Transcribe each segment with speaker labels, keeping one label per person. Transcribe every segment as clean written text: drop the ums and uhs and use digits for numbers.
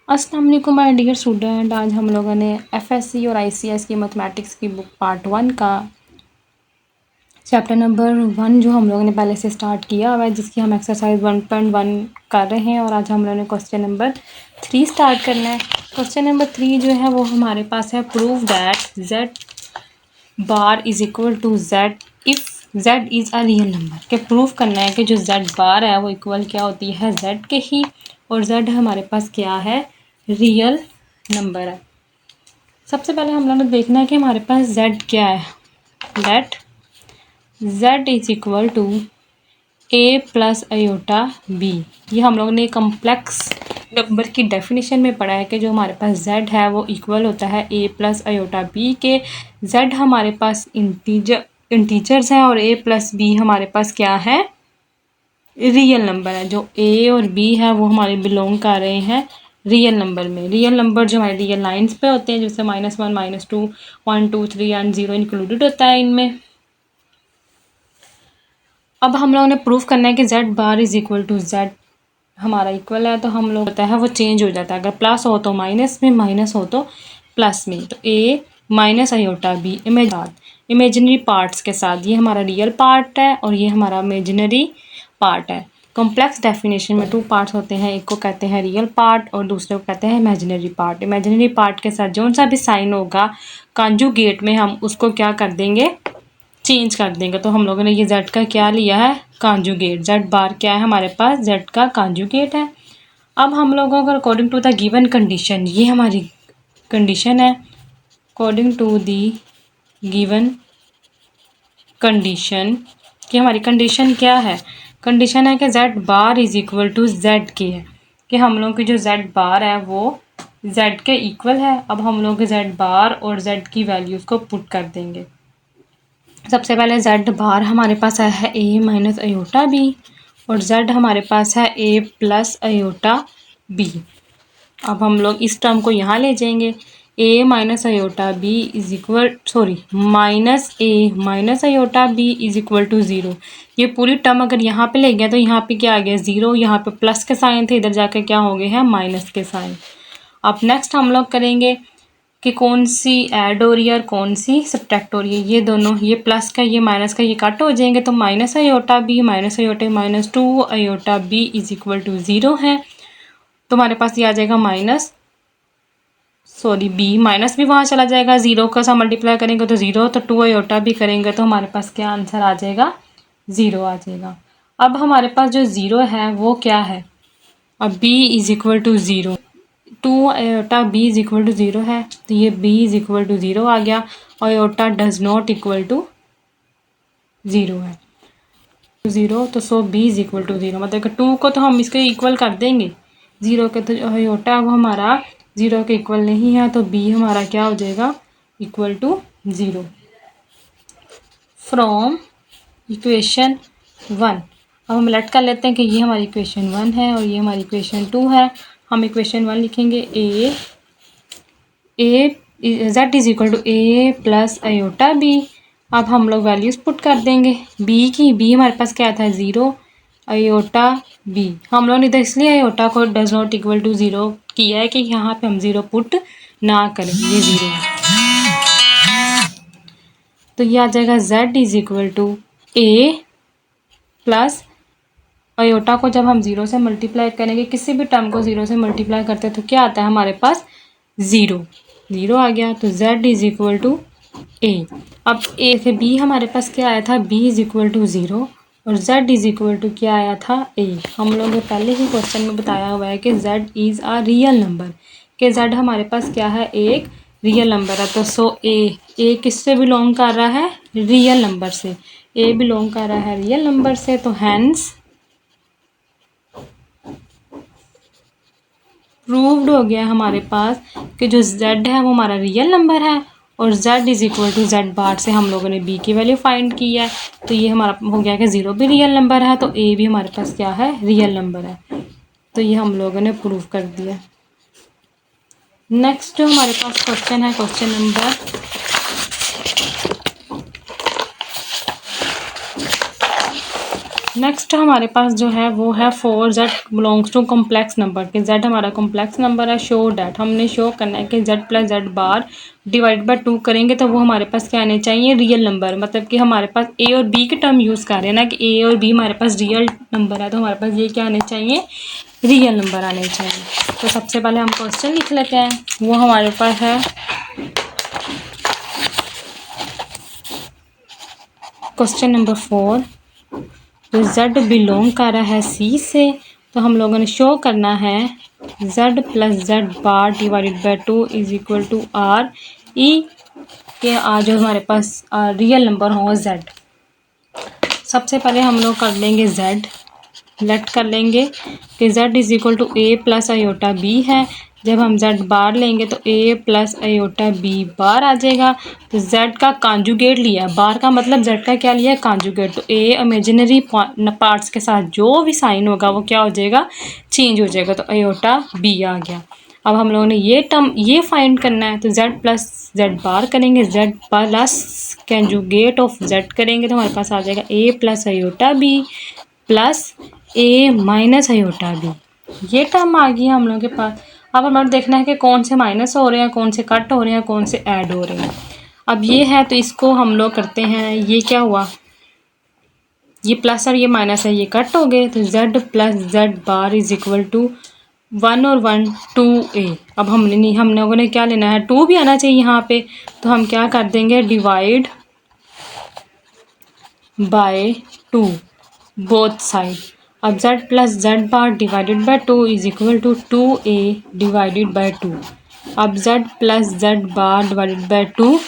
Speaker 1: अस्सलाम वालेकुम my dear student. आज हम लोगों ने एफएससी और आईसीएस की मैथमेटिक्स की बुक पार्ट 1 का चैप्टर नंबर 1 जो हम लोगों ने पहले से स्टार्ट किया हुआ है, जिसकी हम एक्सरसाइज 1.1 कर रहे हैं। और आज हम लोगों ने क्वेश्चन नंबर 3 स्टार्ट करना है। क्वेश्चन नंबर 3 जो है वो हमारे पास है, prove that z bar is equal to z if z is a real number. के प्रूव करना है कि जो जेड बार है वो इक्वल क्या होती है, जेड के ही, और जेड हमारे पास क्या है, रियल नंबर है। सबसे पहले हम लोगों ने देखना है कि हमारे पास z क्या है। Let z is equal to a plus iota b। ये हम लोगों ने कम्प्लेक्स नंबर की डेफिनेशन में पढ़ा है कि जो हमारे पास z है वो इक्वल होता है a प्लस अयोटा b के। z हमारे पास इंटीजर्स हैं और a प्लस b हमारे पास क्या है, रियल नंबर है। जो a और b है वो हमारे बिलोंग कर रहे हैं रियल नंबर में। रियल नंबर जो हमारे रियल लाइंस पे होते हैं, जैसे -1 -2 1 2 3 एंड 0 इंक्लूडेड होता है इनमें। अब हम लोगों ने प्रूफ करना है कि z bar is equal to z हमारा इक्वल है, तो हम लोग होता है वो चेंज हो जाता है। अगर प्लस हो तो माइनस में, माइनस हो तो प्लस में। तो a minus iota b imaginary parts के साथ, ये हमारा रियल पार्ट है और ये हमारा इमेजिनरी पार्ट है। कॉम्प्लेक्स डेफिनेशन में 2 पार्ट्स होते हैं, एक को कहते हैं रियल पार्ट और दूसरे को कहते हैं इमेजिनरी पार्ट। इमेजिनरी पार्ट के साथ जो सा भी साइन होगा कॉन्जुगेट में, हम उसको क्या कर देंगे, चेंज कर देंगे। तो हम लोगों ने ये जेड का क्या लिया है, कॉन्जुगेट। जेड बार क्या है हमारे पास, जेड का कॉन्जुगेट है। अब हम लोगों को according to the given condition, ये हमारी कंडीशन है, according to the given condition, कि हमारी कंडीशन क्या है, कंडीशन है कि z bar is equal to z के है, कि हम लोगों की जो जेड बार है वो जेड के इक्वल है। अब हम लोग जेड बार और जेड की वैल्यूज़ को पुट कर देंगे। सबसे पहले जेड बार हमारे पास है a माइनस अयोटा b और जेड हमारे पास है a प्लस अयोटा b। अब हम लोग इस टर्म को यहाँ ले जाएंगे, a minus iota b is equal minus a minus iota b is equal to 0। ये पूरी टर्म अगर यहाँ पे ले गया तो यहाँ पे क्या आ गया, 0। यहाँ पे प्लस के साइन थे, इधर जाके क्या हो गए हैं, माइनस के साइन। अब नेक्स्ट हम लोग करेंगे कि कौन सी ऐड हो रही है और कौन सी सब्ट्रैक्ट हो रही है। ये दोनों, ये प्लस का ये माइनस का, ये कट हो जाएंगे। तो minus iota b minus iota minus 2 iota b is equal to 0 है। तो हमारे पास ये आ जाएगा बी माइनस भी वहाँ चला जाएगा, 0 का सा मल्टीप्लाई करेंगे तो 0, तो 2 अयोटा भी करेंगे तो हमारे पास क्या आंसर आ जाएगा, 0 आ जाएगा। अब हमारे पास जो 0 है वो क्या है, अब b is equal to 0, 2 iota b is equal to 0 है, तो ये b इज इक्वल टू 0 आ गया। Iota does not equal to 0 है, 0, तो so b is equal to 0, मतलब कि 2 को तो हम इसके इक्वल कर देंगे 0 के, तो जो अयोटा वो हमारा 0 के इक्वल नहीं है, तो b हमारा क्या हो जाएगा, इक्वल टू 0। फ्रॉम इक्वेशन 1 अब हम लेट कर लेते हैं कि ये हमारी इक्वेशन 1 है और ये हमारी इक्वेशन 2 है। हम इक्वेशन 1 लिखेंगे, z is equal to a plus iota b। अब हम लोग वैल्यूज़ पुट कर देंगे b की। b हमारे पास क्या था, 0, अयोटा b। हम लोग ने तो इसलिए अयोटा को डज नॉट इक्वल टू 0 किया है कि यहाँ पे हम 0 पुट ना करें, ये 0 है। तो ये आ जाएगा z is equal to a plus iota को जब हम 0 से मल्टीप्लाई करेंगे, किसी भी टर्म को 0 से मल्टीप्लाई करते हैं तो क्या आता है हमारे पास, 0 आ गया। तो z is equal to a। अब a से b हमारे पास क्या आया था, b इज इक्वल टू 0 और z इज इक्वल टू क्या आया था, a। हम लोगों ने पहले ही क्वेश्चन में बताया हुआ है कि z is a real number, कि z हमारे पास क्या है, एक रियल नंबर है। तो सो a किससे बिलोंग कर रहा है, रियल नंबर से। a बिलोंग कर रहा है रियल नंबर से, तो हैंस प्रूव्ड हो गया हमारे पास कि जो z है वो हमारा रियल नंबर है और z is equal to z bar से हम लोगों ने b की वैल्यू फाइंड की है। तो ये हमारा हो गया कि 0 भी रियल नंबर है, तो a भी हमारे पास क्या है, रियल नंबर है। तो ये हम लोगों ने प्रूव कर दिया। नेक्स्ट जो हमारे पास क्वेश्चन है, क्वेश्चन नंबर 2 नेक्स्ट हमारे पास जो है वो है 4z belongs to complex number कि z हमारा कॉम्प्लेक्स नंबर है। शो डैट हमने शो करना है कि z plus z bar divide by 2 करेंगे तो वो हमारे पास क्या आने चाहिए, रियल नंबर। मतलब कि हमारे पास a और b के टर्म यूज़ कर रहे हैं ना कि a और b हमारे पास रियल नंबर है, तो हमारे पास ये क्या आने चाहिए, रियल नंबर आने चाहिए। तो सबसे पहले हम क्वेश्चन लिख लेते हैं। वो हमारे पास है क्वेश्चन नंबर 4। तो z बिलोंग कर रहा है c से, तो हम लोगों ने शो करना है z plus z bar divided by 2 is equal to R E के जो हमारे पास रियल नंबर हो z। सबसे पहले हम लोग कर लेंगे z, लेट कर लेंगे कि z is equal to a plus iota b है। जब हम z बार लेंगे तो a plus iota b bar आ जाएगा। तो z का कॉन्जुगेट लिया, बार का मतलब z का क्या लिया है, कॉन्जुगेट। तो a इमेजिनरी पार्ट्स के साथ जो भी साइन होगा वो क्या हो जाएगा, चेंज हो जाएगा। तो आयोटा b आ गया। अब हम लोगों ने ये टर्म ये फाइंड करना है, तो z प्लस जेड बार करेंगे, z plus conjugate of z करेंगे तो हमारे पास आ जाएगा a plus iota b plus a minus iota b। ये टर्म आ गई हम लोगों के पास। अब हमें देखना है कि कौन से माइनस हो रहे हैं, कौन से कट हो रहे हैं, कौन से ऐड हो रहे हैं। अब ये है तो इसको हम लोग करते हैं, ये क्या हुआ, ये प्लस और ये माइनस है, ये कट हो गए। तो z plus z bar is equal to 1 और 1 2a। अब हम लोगों ने क्या लेना है, 2 भी आना चाहिए यहाँ पे। तो हम क्या कर देंगे, डिवाइड बाय 2 बोथ साइड। अब z plus z bar divided by 2 is equal to 2a divided by 2। अब z plus z bar divided by 2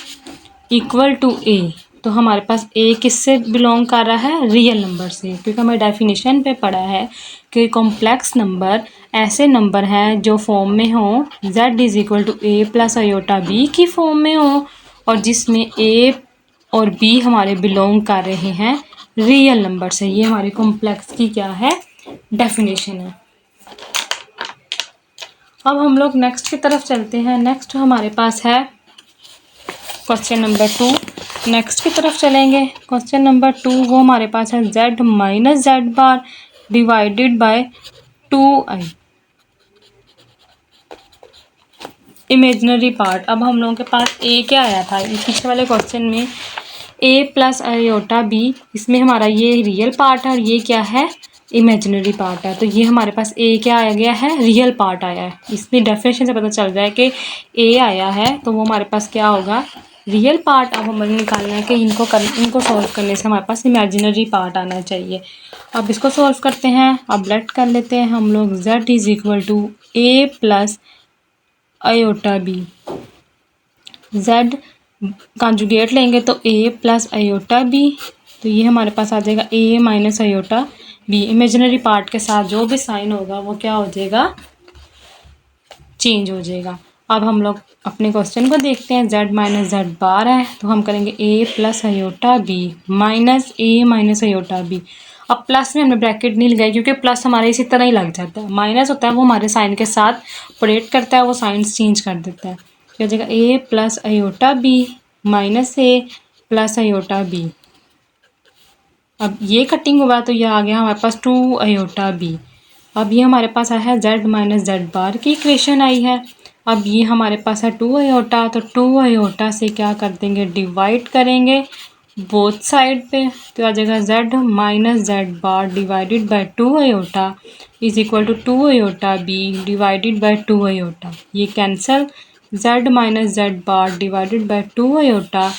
Speaker 1: equal to a। तो हमारे पास a किससे बिलोंग कर रहा है, रियल नंबर से, क्योंकि हमें डेफिनेशन पे पढ़ा है कि कॉम्प्लेक्स नंबर ऐसे नंबर हैं जो फॉर्म में हो z is equal to a plus iota b की फॉर्म में हो, और जिसमें a और b हमारे बिलोंग कर रहे हैं रियल नंबर से। ये हमारी कॉम्प्लेक्स की क्या है, डेफिनेशन है। अब हम लोग नेक्स्ट की तरफ चलते हैं। नेक्स्ट हमारे पास है क्वेश्चन नंबर 2। नेक्स्ट की तरफ चलेंगे। क्वेश्चन नंबर 2 वो हमारे पास है z minus Z bar divided bye 2i imaginary part. अब हम लोगों के पास a क्या आया था पिछले वाले क्वेश्चन में, a प्लस आयोटा b, इसमें हमारा ये रियल पार्ट है और ये क्या है, इमेजिनरी पार्ट है। तो ये हमारे पास a क्या आया गया है, रियल पार्ट आया है। इसमें डेफिनेशन से पता चल रहा है कि a आया है तो वो हमारे पास क्या होगा, रियल पार्ट। अब हमें निकालना है कि इनको सॉल्व करने से हमारे पास इमेजिनरी पार्ट आना चाहिए। अब इसको सॉल्व करते हैं। अब लेट कर लेते हैं हम लोग z is equal to a plus iota b। z conjugate लेंगे तो a प्लस आयोटा b, तो ये हमारे पास आ जाएगा a minus iota b। Imaginary part के साथ जो भी साइन होगा वो क्या हो जाएगा, चेंज हो जाएगा। अब हम लोग अपने क्वेश्चन को देखते हैं। z माइनस जेड बार है तो हम करेंगे a plus iota b minus a minus iota b। अब प्लस में हमने ब्रैकेट नहीं लगाई क्योंकि प्लस हमारे इसी तरह ही लग जाता है, माइनस होता है वो हमारे साइन के साथ ऑपरेट करता है, वो साइन चेंज कर देता है। क्या हो जाएगा, a plus iota b minus a plus iota b। अब ये कटिंग हुआ तो ये आ गया हमारे पास 2 आयोटा b। अब ये हमारे पास आया है z माइनस जेड बार की इक्वेशन आई है। अब ये हमारे पास है 2 आयोटा, तो 2 आयोटा से क्या कर देंगे, डिवाइड करेंगे बोथ साइड पे। तो आ जाएगा z minus Z bar divided by 2 iota is equal to 2 iota b divided by 2 iota. ये cancel, z minus Z bar divided by 2 iota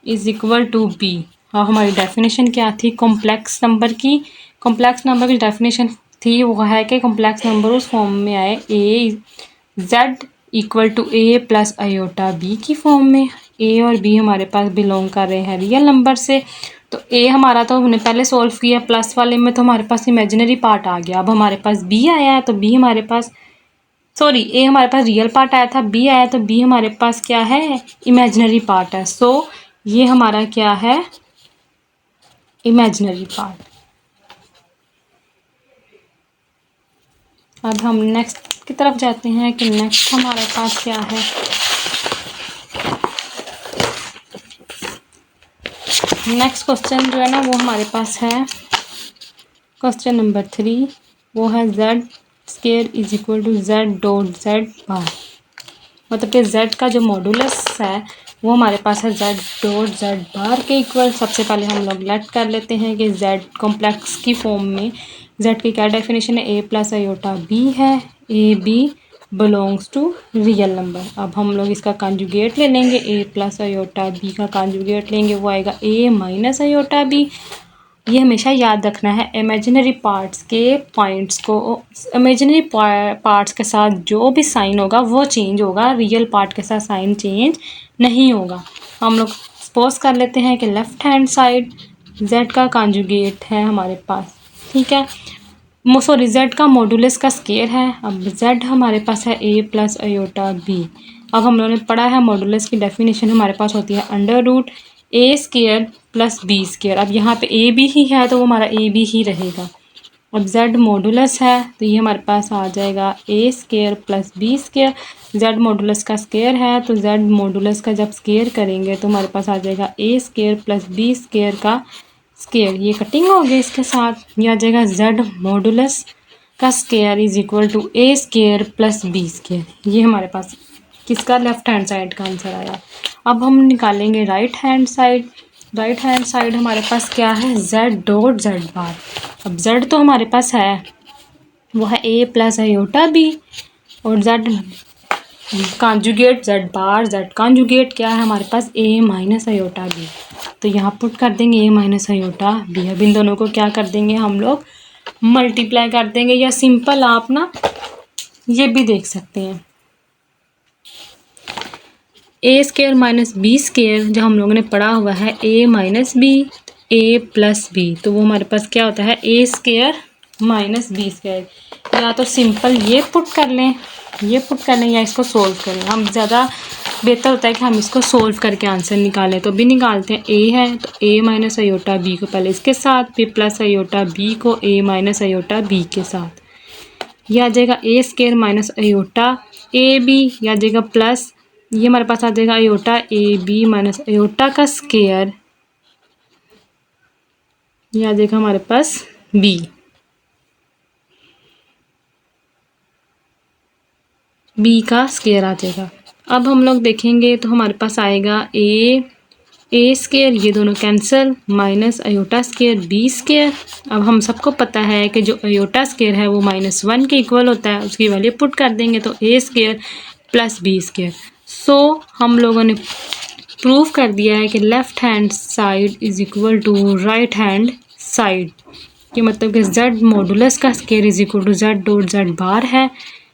Speaker 1: is equal to b। हाँ, हमारी डेफिनेशन क्या थी, कॉम्प्लेक्स नंबर की। कॉम्प्लेक्स नंबर की definition थी वो है कि कॉम्प्लेक्स नंबर उस फॉर्म में आए a z equal to a plus iota b की फॉर्म में। a और b हमारे पास बिलोंग कर रहे हैं रियल नंबर से। तो a हमारा तो हमने पहले सॉल्व किया, प्लस वाले में तो हमारे पास इमेजिनरी पार्ट आ गया। अब हमारे पास b आया है तो b हमारे पास, सॉरी, a हमारे पास रियल पार्ट आया था, b आया तो b हमारे पास क्या है, इमेजिनरी पार्ट है। सो ये हमारा क्या है, इमेजिनरी पार्ट। अब हम नेक्स्ट की तरफ जाते हैं कि नेक्स्ट हमारे पास क्या है। नेक्स्ट क्वेश्चन जो है ना वो हमारे पास है क्वेश्चन नंबर 3 वो है z square is equal to z dot z bar. मतलब कि z का जो मॉडुलस है वो हमारे पास है z डॉट z बार के इक्वल। सबसे पहले हम लोग लेट कर लेते हैं कि z कॉम्प्लेक्स की फॉर्म में z की क्या डेफिनेशन है, a प्लस आयोटा b है, a b belongs to real number. अब हम लोग इसका कॉन्जुगेट ले लेंगे, a प्लस आयोटा b का कॉन्जुगेट लेंगे वो आएगा a माइनस आयोटा b। ये हमेशा याद रखना है, इमेजिनरी पार्ट्स के पॉइंट्स को इमेजिनरी पार्ट्स के साथ जो भी साइन होगा वो चेंज होगा, रियल पार्ट के साथ साइन चेंज नहीं होगा। हम लोग सपोज कर लेते हैं कि लेफ्ट हैंड साइड z का कॉन्जुगेट है हमारे पास, ठीक है, सॉरी z का मॉडुलस का स्क्वायर है। अब z हमारे पास है a प्लस आयोटा b। अब हम लोगों ने पढ़ा है मॉडुलस की डेफिनेशन हमारे पास होती है अंडर रूट ए स्क्वायर प्लस बी स्क्वायर। अब यहाँ पे ए बी ही है तो वो हमारा ए बी ही रहेगा। अब z मॉडुलस है तो ये हमारे पास आ जाएगा ए square plus B square. z modulus का स्क्वायर है तो z मॉडुलस का जब स्क्वायर करेंगे तो हमारे पास आ जाएगा ए स्क्वायर प्लस बी स्क्वायर का स्क्वायर। ये कटिंग हो गई इसके साथ, ये आ जाएगा z मॉडुलस का square is equal to A square plus B square. ये हमारे पास किसका लेफ्ट हैंड साइड का आंसर आया। अब हम निकालेंगे right hand side. Right hand side हमारे पास क्या है, z डॉट z बार। अब z तो हमारे पास है वो है a प्लस आयोटा b और z कॉन्जुगेट z बार, z कॉन्जुगेट क्या है हमारे पास a माइनस आयोटा b। तो यहाँ पुट कर देंगे a माइनस आयोटा b। अब इन दोनों को क्या कर देंगे हम लोग मल्टीप्लाई कर देंगे, या सिंपल आप ना ये भी देख सकते हैं, a square minus b square जो हम लोगों ने पढ़ा हुआ है a minus b a plus b, तो वो हमारे पास क्या होता है ए स्क्वायर माइनस बी स्क्वायर। या तो सिंपल ये पुट कर लें, ये पुट कर लें, या इसको सोल्व करें। हम ज़्यादा बेहतर होता है कि हम इसको सोल्व करके आंसर निकालें, तो भी निकालते हैं। ए है तो a माइनस आयोटा बी को पहले इसके साथ, फिर प्लस आयोटा बी को a माइनस आयोटा बी के साथ। यह आ जाएगा ए square minus iota A B, यह आ जाएगा प्लस, ये हमारे पास आ जाएगा iota A B minus iota का स्क्वायर, ये आ जाएगा हमारे पास बी। बी का स्क्वायर आ जाएगा। अब हम लोग देखेंगे तो हमारे पास आएगा ए स्क्वायर, ये दोनों cancel, minus iota square b square. अब हम सबको पता है कि जो आयोटा स्क्वायर है वो -1 के इक्वल होता है, उसकी वैल्यू पुट कर देंगे तो A square plus B square. So हम लोगों ने प्रूव कर दिया है कि left hand side is equal to right hand side. कि मतलब कि z मॉडुलस का square is equal to z dot z bar है,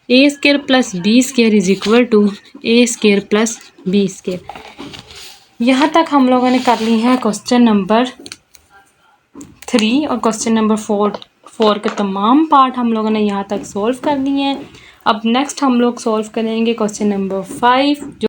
Speaker 1: ए square plus B square is equal to A square plus B square. यहाँ तक हम लोगों ने कर ली है क्वेश्चन नंबर 3 और क्वेश्चन नंबर 4 के तमाम पार्ट हम लोगों ने यहाँ तक सॉल्व कर लिए हैं। अब नेक्स्ट हम लोग सॉल्व करेंगे क्वेश्चन नंबर 5 जो